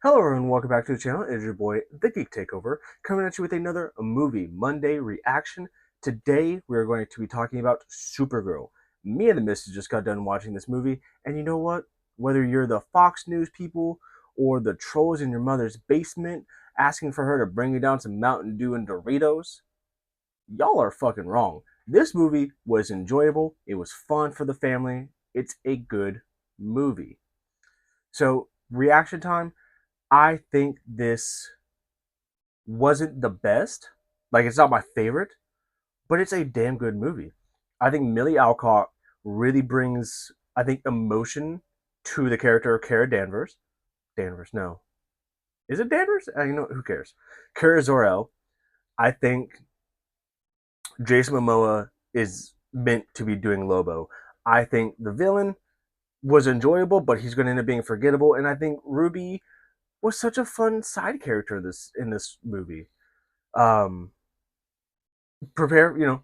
Hello everyone, welcome back to the channel. It is your boy, The Geek Takeover, coming at you with another movie Monday reaction. Today we are going to be talking about Supergirl. Me and the missus just got done watching this movie, and you know what? Whether you're the Fox News people or the trolls in your mother's basement asking for her to bring you down some Mountain Dew and Doritos, y'all are fucking wrong. This movie was enjoyable, it was fun for the family, it's a good movie. So, reaction time. I think this wasn't the best. Like, it's not my favorite, but it's a damn good movie. I think Millie Alcott really brings, I think, emotion to the character of Kara Danvers. Danvers, no. Is it Danvers? Who cares? Kara Zor-El. I think Jason Momoa is meant to be doing Lobo. I think the villain was enjoyable, but he's going to end up being forgettable. And I think Ruby was such a fun side character in this movie. Um, Prepare,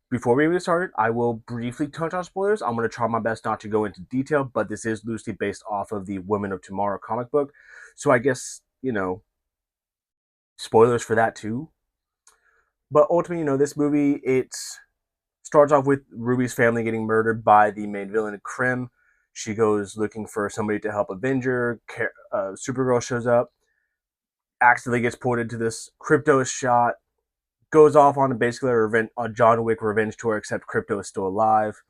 before we get started, I will briefly touch on spoilers. I'm going to try my best not to go into detail, but this is loosely based off of the Women of Tomorrow comic book. So I guess, spoilers for that too. But ultimately, this movie, it starts off with Ruby's family getting murdered by the main villain, Krim. She goes looking for somebody to help avenge her. Supergirl shows up, accidentally gets pulled into this crypto shot, goes off on basically a John Wick revenge tour, except Crypto is still alive.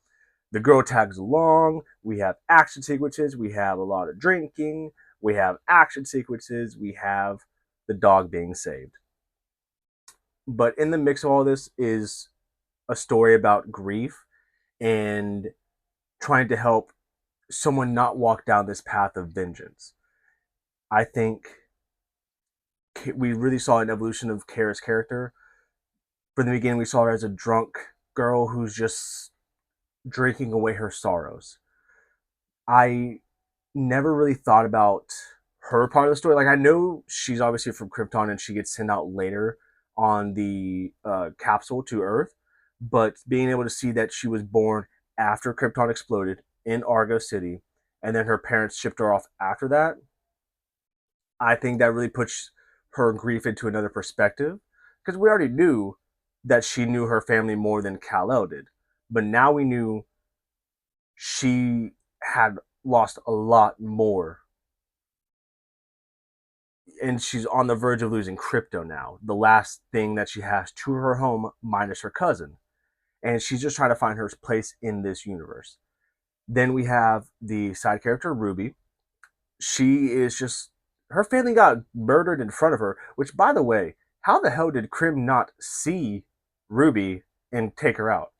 The girl tags along. We have action sequences. We have a lot of drinking. We have action sequences. We have the dog being saved. But in the mix of all this is a story about grief and trying to help someone not walk down this path of vengeance. I think we really saw an evolution of Kara's character. From the beginning, we saw her as a drunk girl who's just drinking away her sorrows. I never really thought about her part of the story. Like, I know she's obviously from Krypton and she gets sent out later on the capsule to Earth, but being able to see that she was born after Krypton exploded in Argo City, and then her parents shipped her off after that, I think that really puts her grief into another perspective. Because we already knew that she knew her family more than Kal-El did, but now we knew she had lost a lot more, and she's on the verge of losing Crypto now, the last thing that she has to her home minus her cousin, and she's just trying to find her place in this universe. Then we have the side character Ruby. She is just, her family got murdered in front of her, which, by the way, how the hell did Krim not see Ruby and take her out?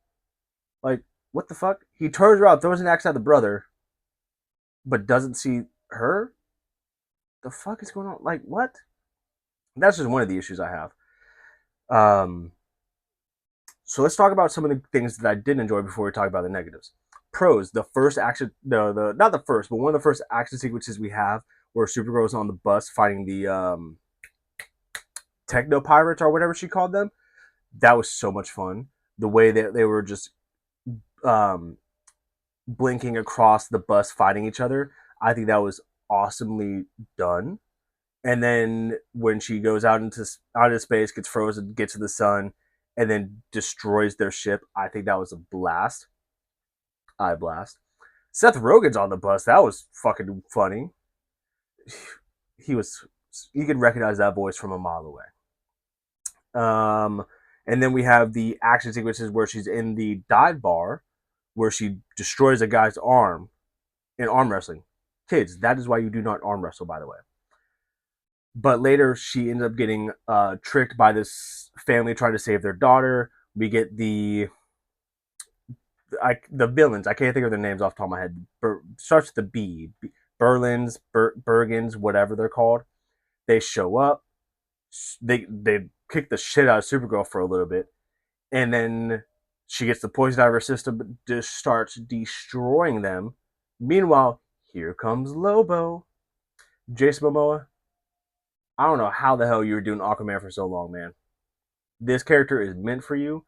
Like, what the fuck? He turns around, throws an axe at the brother, but doesn't see her? The fuck is going on? Like, what? That's just one of the issues I have. Um, so let's talk about some of the things that I did enjoy before we talk about the negatives. Pros: the first action, the not the first, but one of the first action sequences we have, where Supergirl is on the bus fighting the techno pirates or whatever she called them. That was so much fun. The way that they were just um, blinking across the bus fighting each other, I think that was awesomely done. And then when she goes out into space, gets frozen, gets to the sun, and then destroys their ship, I think that was a blast. I blast. Seth Rogen's on the bus. That was fucking funny. He was. You could recognize that voice from a mile away. Um, and then we have the action sequences where she's in the dive bar, where she destroys a guy's arm in arm wrestling. Kids, that is why you do not arm wrestle, by the way. But later, she ends up getting tricked by this family trying to save their daughter. We get the villains. I can't think of their names off the top of my head. Starts with the B. Bergens, whatever they're called. They show up. They kick the shit out of Supergirl for a little bit, and then she gets the poison out of her system, just starts destroying them. Meanwhile, here comes Lobo. Jason Momoa, I don't know how the hell you were doing Aquaman for so long, man. This character is meant for you.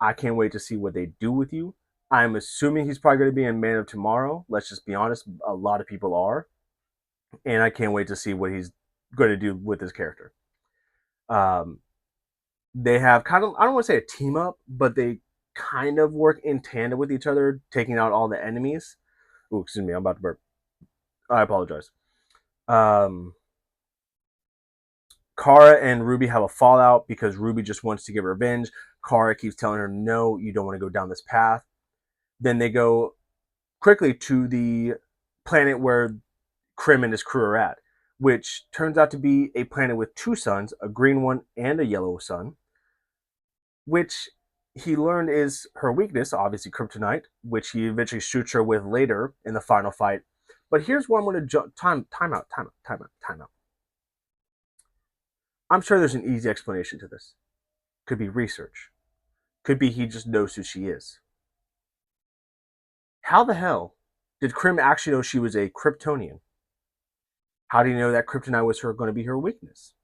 I can't wait to see what they do with you. I'm assuming he's probably going to be in Man of Tomorrow. Let's just be honest, a lot of people are. And I can't wait to see what he's going to do with this character. Um, they have kind of, I don't want to say a team up, but they kind of work in tandem with each other, taking out all the enemies. Oh, excuse me, I'm about to burp. I apologize. Um, Kara and Ruby have a fallout because Ruby just wants to get revenge. Kara keeps telling her, no, you don't want to go down this path. Then they go quickly to the planet where Krim and his crew are at, which turns out to be a planet with two suns, a green one and a yellow sun, which he learned is her weakness, obviously kryptonite, which he eventually shoots her with later in the final fight. But here's where I'm going to jump. Time out. I'm sure there's an easy explanation to this. Could be research. Could be he just knows who she is. How the hell did Krim actually know she was a Kryptonian? How do you know that kryptonite was going to be her weakness?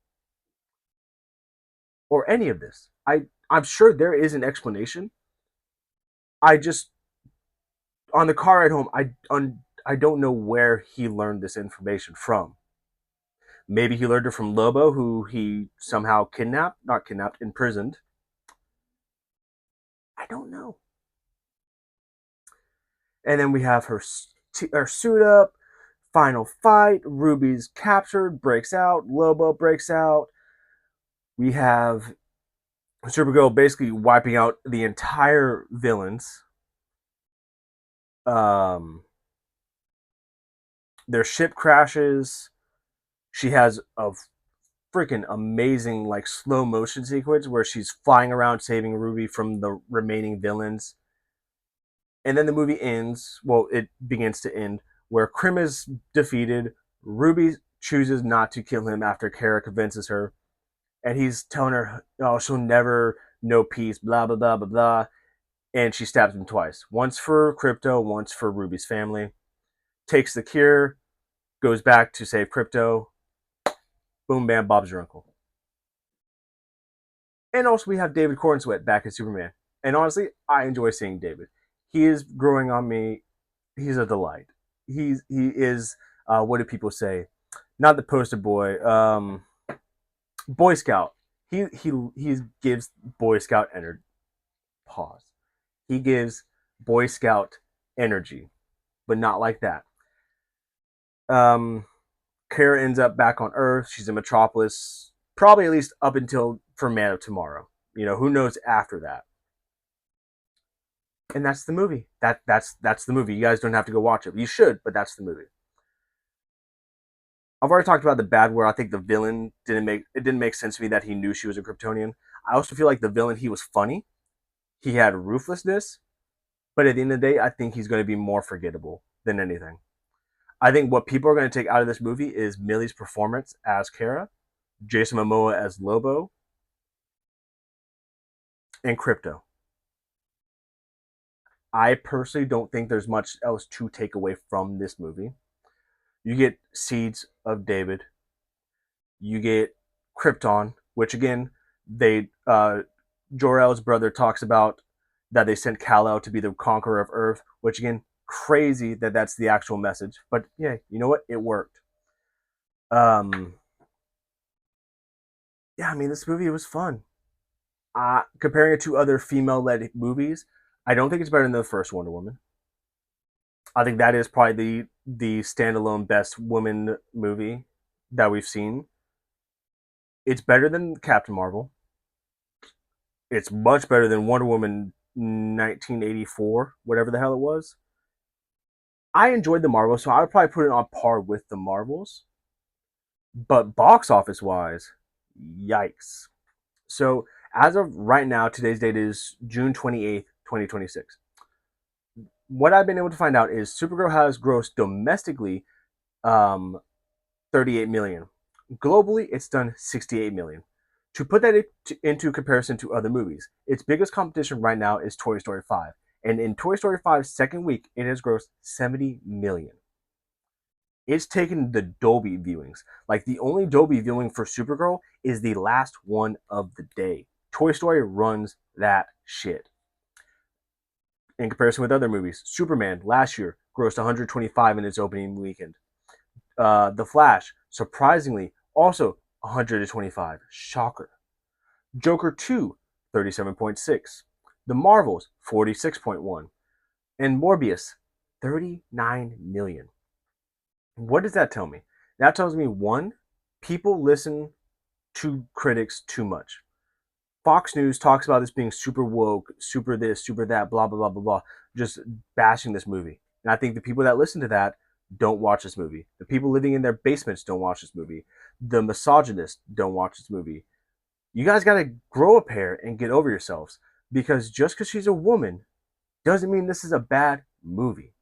Or any of this? I'm sure there is an explanation. I just on the car ride home, I don't know where he learned this information from. Maybe he learned it from Lobo, who he somehow not kidnapped, imprisoned. I don't know. And then we have her suit up, final fight. Ruby's captured, breaks out. Lobo breaks out. We have Supergirl basically wiping out the entire villains. Um, their ship crashes. She has a freaking amazing like slow motion sequence where she's flying around saving Ruby from the remaining villains. And then the movie ends. Well, it begins to end where Krim is defeated. Ruby chooses not to kill him after Kara convinces her, and he's telling her, "Oh, she'll never know peace." Blah blah blah blah blah. And she stabs him twice. Once for Crypto, once for Ruby's family. Takes the cure, goes back to save Crypto. Boom, bam, Bob's your uncle. And also we have David Cornsweet back as Superman. And honestly, I enjoy seeing David. He is growing on me. He's a delight. He is what do people say? Not the poster boy. Boy Scout. He gives Boy Scout energy. Pause. He gives Boy Scout energy, but not like that. Um, Kara ends up back on Earth. She's in Metropolis, probably at least up until for Man of Tomorrow. You know, who knows after that? And that's the movie. That's the movie. You guys don't have to go watch it. You should, but that's the movie. I've already talked about the bad where I think the villain didn't make sense to me that he knew she was a Kryptonian. I also feel like the villain, he was funny. He had ruthlessness, but at the end of the day, I think he's going to be more forgettable than anything. I think what people are going to take out of this movie is Millie's performance as Kara, Jason Momoa as Lobo, and Crypto. I personally don't think there's much else to take away from this movie. You get seeds of David. You get Krypton, which again, they Jor-El's brother talks about that they sent Kal-El to be the conqueror of Earth, which again, crazy that that's the actual message. But yeah, you know what? It worked. Um, yeah, I mean, this movie was fun. Comparing it to other female-led movies, I don't think it's better than the first Wonder Woman. I think that is probably the standalone best woman movie that we've seen. It's better than Captain Marvel. It's much better than Wonder Woman 1984, whatever the hell it was. I enjoyed the Marvels, so I would probably put it on par with the Marvels. But box office wise, yikes. So as of right now, today's date is June 28th, 2026. What I've been able to find out is Supergirl has grossed domestically 38 million. Globally, it's done 68 million. To put that into comparison to other movies, its biggest competition right now is Toy Story 5. And in Toy Story 5's second week, it has grossed 70 million. It's taken the Dolby viewings. Like the only Dolby viewing for Supergirl is the last one of the day. Toy Story runs that shit. In comparison with other movies, Superman last year grossed 125 in its opening weekend. The Flash surprisingly also 125. Shocker. Joker 2, 37.6. The Marvels, 46.1. And Morbius, 39 million. What does that tell me? That tells me one, people listen to critics too much. Fox News talks about this being super woke, super this, super that, blah, blah, blah, blah, blah, just bashing this movie. And I think the people that listen to that don't watch this movie. The people living in their basements don't watch this movie. The misogynists don't watch this movie. You guys got to grow a pair and get over yourselves, because just because she's a woman doesn't mean this is a bad movie.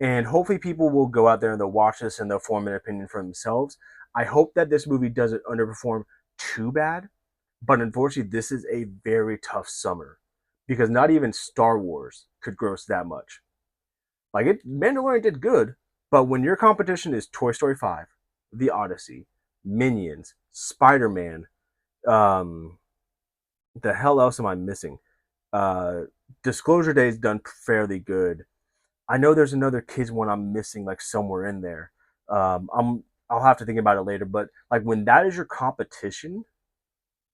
And hopefully people will go out there and they'll watch this and they'll form an opinion for themselves. I hope that this movie doesn't underperform too bad, but unfortunately this is a very tough summer, because not even Star Wars could gross that much. Like, Mandalorian did good, but when your competition is Toy Story 5, The Odyssey, Minions, Spider-Man, um, the hell else am I missing? Uh, Disclosure Day is done fairly good. I know there's another kids one I'm missing, like somewhere in there. I'll have to think about it later. But like, when that is your competition,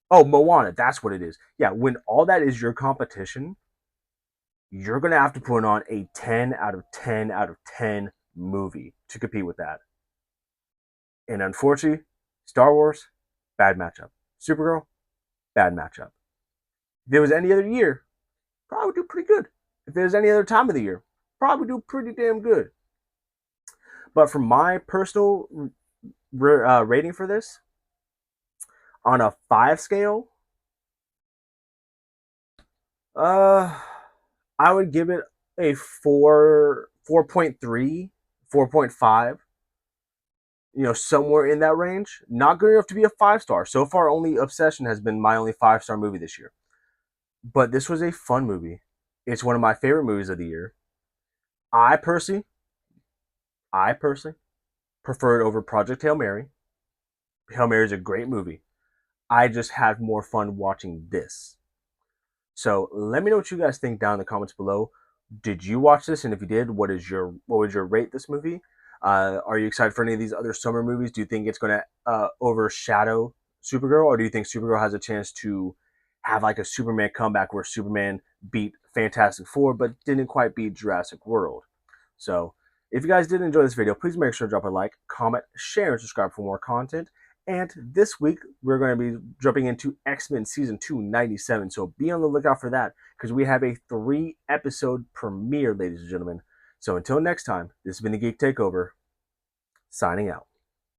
oh, Moana, that's what it is. Yeah, when all that is your competition, you're gonna have to put on a 10 out of 10 out of 10 movie to compete with that. And unfortunately, Star Wars, bad matchup. Supergirl, bad matchup. If it was any other year, probably do pretty good. If it was any other time of the year, probably do pretty damn good. But for my personal rating for this, on a 5 scale, uh, I would give it a 4.3, 4.5. Somewhere in that range. Not good enough to be a 5 star. So far, only Obsession has been my only 5 star movie this year. But this was a fun movie. It's one of my favorite movies of the year. I personally, I personally prefer it over Project Hail Mary. Hail Mary is a great movie. I just had more fun watching this. So let me know what you guys think down in the comments below. Did you watch this? And if you did, what would your rate this movie? Are you excited for any of these other summer movies? Do you think it's going to overshadow Supergirl, or do you think Supergirl has a chance to have like a Superman comeback where Superman beat Fantastic Four but didn't quite beat Jurassic World? So if you guys did enjoy this video, please make sure to drop a like, comment, share, and subscribe for more content. And this week, we're going to be jumping into X-Men Season 2, 97. So be on the lookout for that, because we have a 3-episode premiere, ladies and gentlemen. So until next time, this has been the Geek Takeover, signing out.